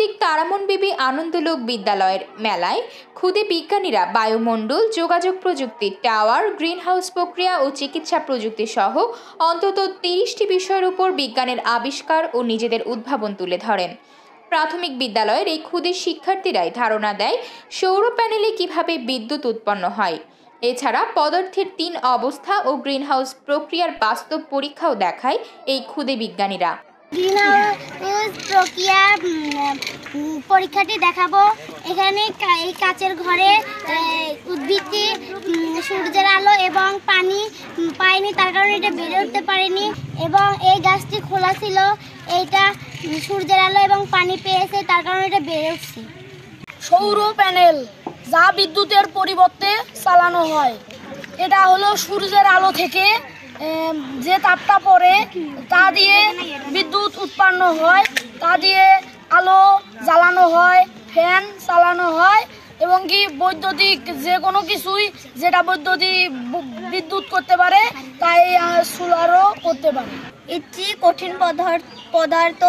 আন্তর্জাতিক তারামন বিবি আনন্দলোক বিদ্যালয়ের মেলায় ক্ষুদে বিজ্ঞানীরা বায়ুমণ্ডল, যোগাযোগ প্রযুক্তি, টাওয়ার, গ্রিনহাউস প্রক্রিয়া ও চিকিৎসা প্রযুক্তি সহ অন্তত 30টি বিষয়ের উপর বিজ্ঞানের আবিষ্কার ও নিজেদের উদ্ভাবন তুলে ধরেন। প্রাথমিক বিদ্যালয়ের এই ক্ষুদে শিক্ষার্থীরাই ধারণা দেয় সৌর প্যানেলে কিভাবে বিদ্যুৎ উৎপন্ন হয়। এছাড়া পদার্থের 3 অবস্থা ও গ্রিনহাউস প্রক্রিয়ার বাস্তব পরীক্ষাও দেখায় এই ক্ষুদে বিজ্ঞানীরা। গ্রিনহাউস প্রক্রিয়া পরীক্ষাটি দেখাবো। এখানে এই কাচের ঘরে উদ্ভিদটি সূর্যের আলো এবং পানি পায়নি, তার কারণে এটা বেড়ে উঠতে পারেনি, এবং এই গাছটি খোলা ছিল, এইটা সূর্যের আলো এবং পানি পেয়েছে, তার কারণে এটা বেড়ে উঠছে। সৌর প্যানেল যা বিদ্যুতের পরিবর্তে চালানো হয়, এটা হলো সূর্যের আলো থেকে যে তাপটা পড়ে তা দিয়ে বিদ্যুৎ উৎপন্ন হয়, তা দিয়ে আলো জ্বালানো হয়, ফ্যান চালানো হয়, এবং কি বৈদ্যুতিক যে কোনো কিছুই যেটা বৈদ্যুতিক বিদ্যুৎ করতে পারে তাই সোলারও করতে পারে। এটি কঠিন পদার্থ,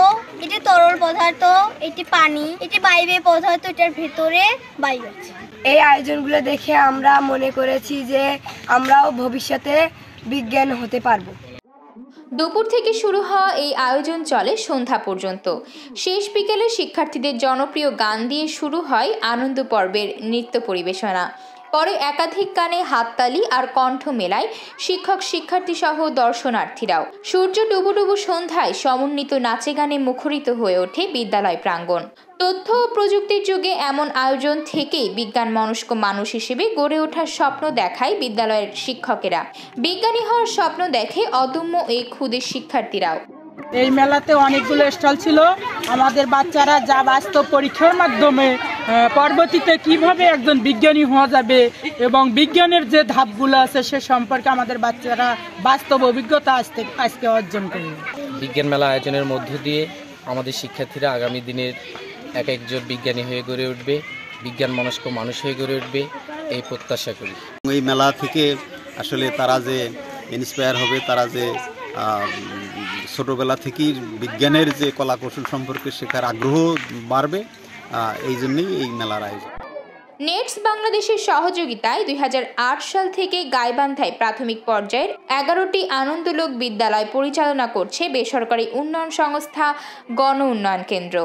এটি তরল পদার্থ, এটি পানি, এটি বায়বীয় পদার্থ, এটার ভেতরে বায়ু আছে। এই আয়োজনগুলো দেখে আমরা মনে করেছি যে আমরাও ভবিষ্যতে বিজ্ঞান হতে পারবো। দুপুর থেকে শুরু হওয়া এই আয়োজন চলে সন্ধ্যা পর্যন্ত। শেষ বিকেলে শিক্ষার্থীদের জনপ্রিয় গান দিয়ে শুরু হয় আনন্দ পর্বের নৃত্য পরিবেশনা। পরে একাধিক গানে হাততালি আর কণ্ঠ মেলায় শিক্ষক, শিক্ষার্থী সহ দর্শনার্থীরাও। সূর্য ডুবুডুবু সন্ধ্যায় সমন্বিত নাচে গানে মুখরিত হয়ে ওঠে বিদ্যালয় প্রাঙ্গণ। তথ্য ও প্রযুক্তির যুগে এমন আয়োজন থেকেই বিজ্ঞান মনস্ক মানুষ হিসেবে গড়ে ওঠার স্বপ্ন দেখায় বিদ্যালয়ের শিক্ষকেরা। বিজ্ঞানী হওয়ার স্বপ্ন দেখে অদম্য এই ক্ষুদে শিক্ষার্থীরাও। এই মেলাতে অনেকগুলো স্টল ছিল। আমাদের বাচ্চারা যা বাস্তব পরীক্ষার মাধ্যমে পরবর্তীতে কিভাবে একজন বিজ্ঞানী হওয়া যাবে এবং বিজ্ঞানের যে ধাপগুলো আছে সে সম্পর্কে আমাদের বাচ্চারা বাস্তব অভিজ্ঞতা আজকে অর্জন করে। বিজ্ঞান মেলা আয়োজনের মধ্য দিয়ে আমাদের শিক্ষার্থীরা আগামী দিনের একজন বিজ্ঞানী হয়ে গড়ে উঠবে, বিজ্ঞান মনস্ক মানুষ হয়ে গড়ে উঠবে, এই প্রত্যাশা করি। এই মেলা থেকে আসলে তারা যে ইন্সপায়ার হবে, তারা যে ছোটোবেলা থেকেই বিজ্ঞানের যে কলা কৌশল সম্পর্কে শেখার আগ্রহ বাড়বে, এই জন্যই এই মেলার আয়োজন। নেটস বাংলাদেশের সহযোগিতায় 2008 সাল থেকে গাইবান্ধায় প্রাথমিক পর্যায়ের 11টি আনন্দলোক বিদ্যালয় পরিচালনা করছে বেসরকারি উন্নয়ন সংস্থা গণ উন্নয়ন কেন্দ্র।